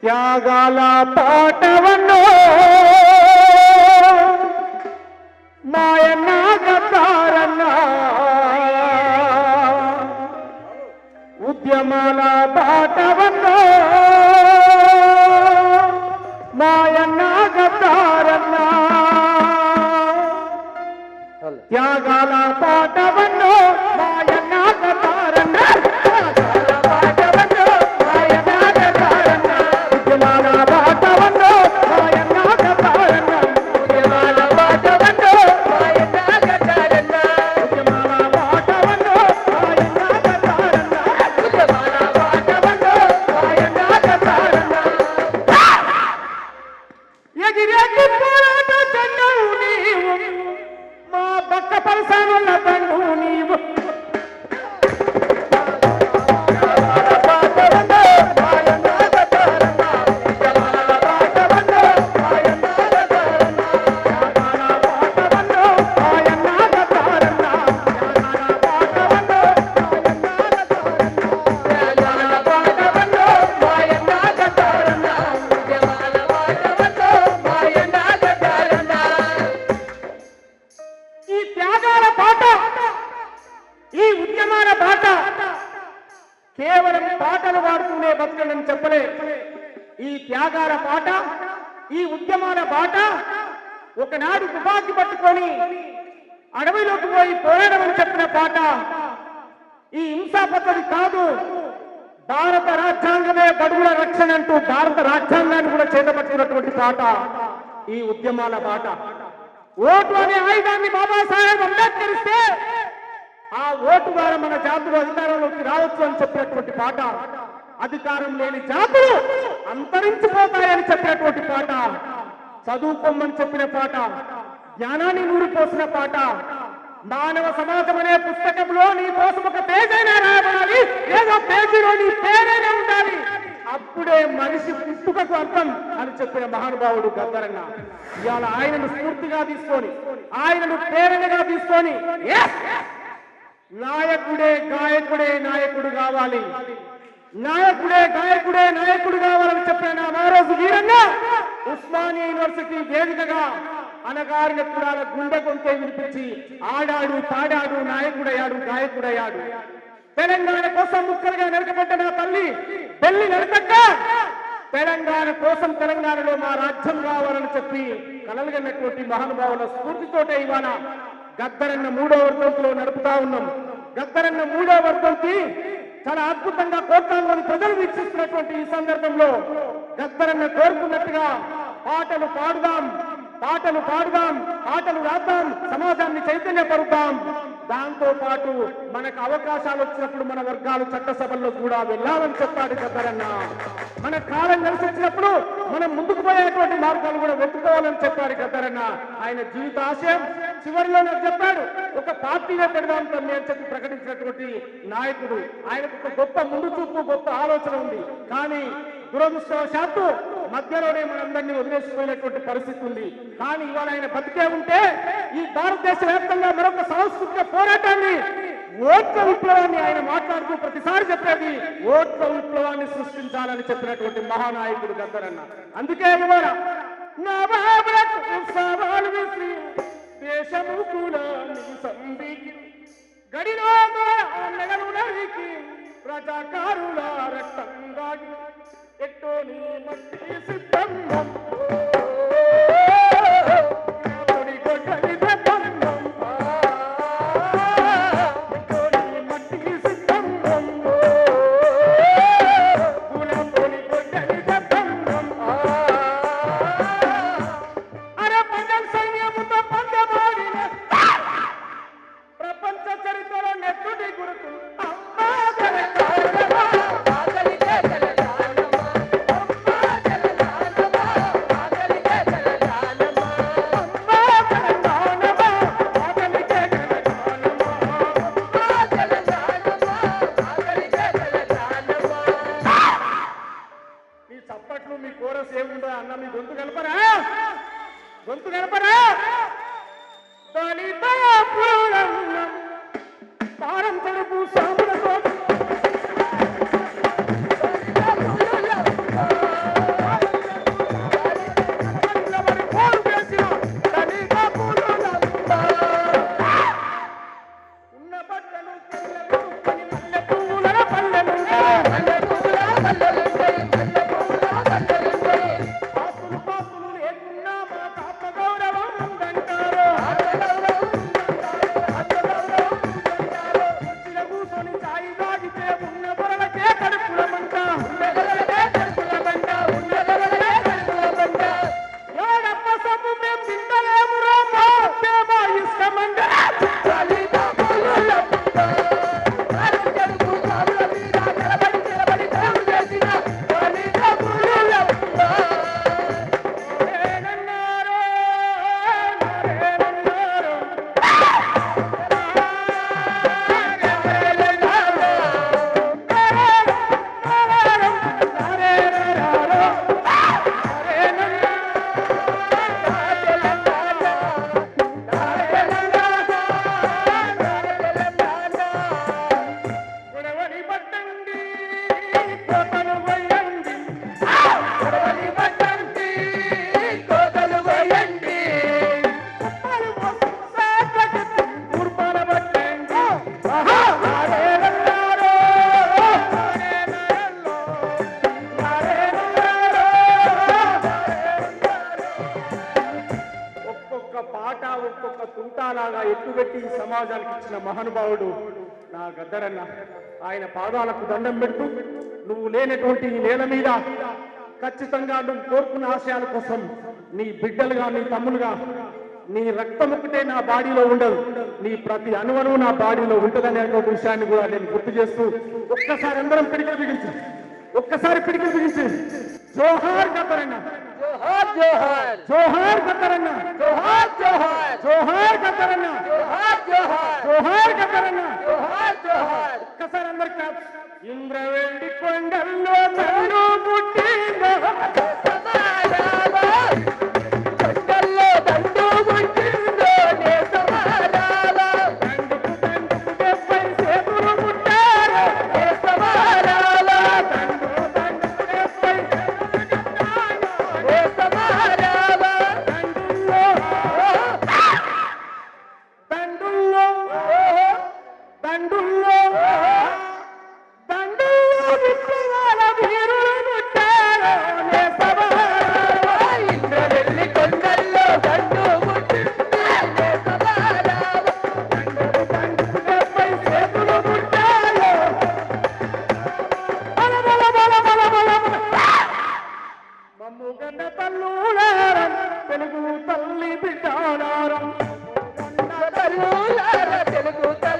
త్యాగాల పాటవన్నో మాయన్న గతారన్న ఉద్యమాల పాటవన్నో మాయన్న గతారన్న త్యాగాల పాటవన్నో మాయన్న గతారన్న కేవలం పాటలు పాడుతూనే బతకనని చెప్పలే. ఈ త్యాగాల పాట, ఈ ఉద్యమాల బాట ఒకనాడు తుపాకీ పట్టుకొని అడవిలోకి పోయి పోరాడమని చెప్పిన పాట. ఈ హింసా పద్ధతి కాదు, భారత రాజ్యాంగమే బడుగుల రక్షణ అంటూ భారత రాజ్యాంగాన్ని కూడా చేతపట్టినటువంటి పాట ఈ ఉద్యమాల బాట. ఓటు అనే ఆయుధాన్ని బాబాసాహెబ్ అంబేద్కర్ ఇస్తే ఆ ఓటు ద్వారా మన జాతులు అధికారంలోకి రావచ్చు అని చెప్పినటువంటి పాట. అధికారం లేని జాతులు అంతరించిపోతాయని చెప్పినటువంటి పాట. చదువుకోమని చెప్పిన పాట, జ్ఞానాన్ని నూరిపోసిన పాట. మానవ సమాజం అనే పుస్తకంలో నీ కోసం ఒక పేజైనా రాయబడాలి, ఏదో పేజీలో నీ పేరైనా ఉండాలి, అప్పుడే మనిషి పుట్టుకకు అర్థం అని చెప్పిన మహానుభావుడు గద్దరన్న. ఇవాళ ఆయనను స్ఫూర్తిగా తీసుకొని, ఆయనను ప్రేరణగా తీసుకొని నాయకుడే గాయకుడే నాయకుడు కావాలి, నాయకుడే గాయకుడే నాయకుడు కావాలని చెప్పిన మహారాజు వీరన్న ఉస్మానియా యూనివర్సిటీ వేదికగా అనగారిన కులాల గుండె కొంటే వినిపించి ఆడాడు, పాడాడు, నాయకుడయ్యాడు, గాయకుడయ్యాడు. తెలంగాణ కోసం ముక్కలుగా నరకబడ్డ నా తల్లి పెళ్లి నరకక్క తెలంగాణ కోసం తెలంగాణలో మా రాజ్యం కావాలని చెప్పి కలలుగన్నటువంటి మహానుభావుల స్ఫూర్తితోటే ఇవాళ గద్దరన్న 3వ వర్ధంతిలో నడుపుతా ఉన్నాం. గద్దరన్న 3వ వర్ధంతి చాలా అద్భుతంగా కోట్లాది ప్రజలు వీక్షిస్తున్నటువంటి ఈ సందర్భంలో గద్దరన్న కోరుకున్నట్టుగా పాటలు పాడుదాం, పాటలు పాడుదాం, పాటలు రాద్దాం, సమాజాన్ని చైతన్యపరుద్దాం. దాంతో పాటు మనకు అవకాశాలు వచ్చినప్పుడు మన వర్గాలు చట్టసభల్లో కూడా వెళ్ళాలని చెప్పాడు గద్దరన్న. మన కాలం కలిసి వచ్చినప్పుడు మనం ముందుకు పోయేటువంటి మార్గాలు కూడా వెతుకోవాలని చెప్పాడు గద్దరన్న. ఆయన జీవిత ఆశయం చివరిలో నాకు చెప్పాడు, ఒక పార్టీనే పెడదాం తమ్మి అని చెప్పి ప్రకటించినటువంటి నాయకుడు. ఆయనకు ఒక గొప్ప ముందు చూపు, గొప్ప ఆలోచన ఉంది. కానీ దురదృష్టవశాత్తు మధ్యలోనే మనందరినీ వదిలేసిపోయినటువంటి పరిస్థితి ఉంది. కానీ ఇవాళ ఆయన బతికే ఉంటే ఈ భారతదేశ వ్యాప్తంగా మరొక సాంస్కృతిక పోరాటాన్ని, ఓట్ల విప్లవాన్ని ఆయన మాట్లాడుతూ ప్రతిసారి చెప్పేది ఓట్ల విప్లవాన్ని సృష్టించాలని చెప్పినటువంటి మహానాయకుడు గద్దరన్న. అందుకే ఇవాళ నా బాబులకు సవాలు విసిరి దేశము కులానికి సంధికి గడిలో నెగలు నరికి ప్రజాకారుల రక్తం దాగి ఎట్టోని మట్టి సిద్ధంగా కుంటాలాగా ఎత్తుగట్టి ఈ సమాజానికి ఇచ్చిన మహానుభావుడు నా గద్దరన్న. ఆయన పాదాలకు దండం పెడుతూ నువ్వు లేనటువంటి ఈ నేల మీద ఖచ్చితంగా నువ్వు కోరుకున్న ఆశయాల కోసం నీ బిడ్డలుగా, నీ తమ్ములుగా, నీ రక్తం ఒకటే నా బాడీలో ఉండదు, నీ ప్రతి అణువను నా బాడీలో ఉంటుందనేటువంటి విషయాన్ని కూడా నేను గుర్తు చేస్తూ ఒక్కసారి అందరం పిడికిలు బిగించి, ఒక్కసారి పిడికిలు బిగించి జోహార్ గద్దరన్న, జోహార్ జోహార్, జోహార్ గద్దరన్న, జోహార్ జోహార్, జోహార్ గద్దరన్న, జోహార్ జోహార్, జోహార్ గద్దరన్న. జోహార్ జోహార్. ఒక్కసారి అందరు క్లాప్స్. ఇంద్రవేండి కొండల్లో నన్ను పుట్టిందో కొండల్లో దండు పుట్టిందో నే సమారాల, దండుకు దండుకు 70 సేతులు పుట్టారు నే సమారాల, దండుకు దండుకు 70 సేతులు పుట్టారు నే సమారాల. దండుల్లో దండుల్లో దండుల్లో విప్లవాల వీరులు పుట్టారు నే సమారాల. ఇంద్రవెల్లి కొండల్లో దండు పుట్టిందో నే సమారాల, దండుకు దండుకు 70 సేతులు పుట్టారు. బల బల బల బల బల బల. మమ్ముగన్న తల్లులారం తెలుగు తల్లి బిడ్డాలారం తల్లులార తెలుగు తల్లి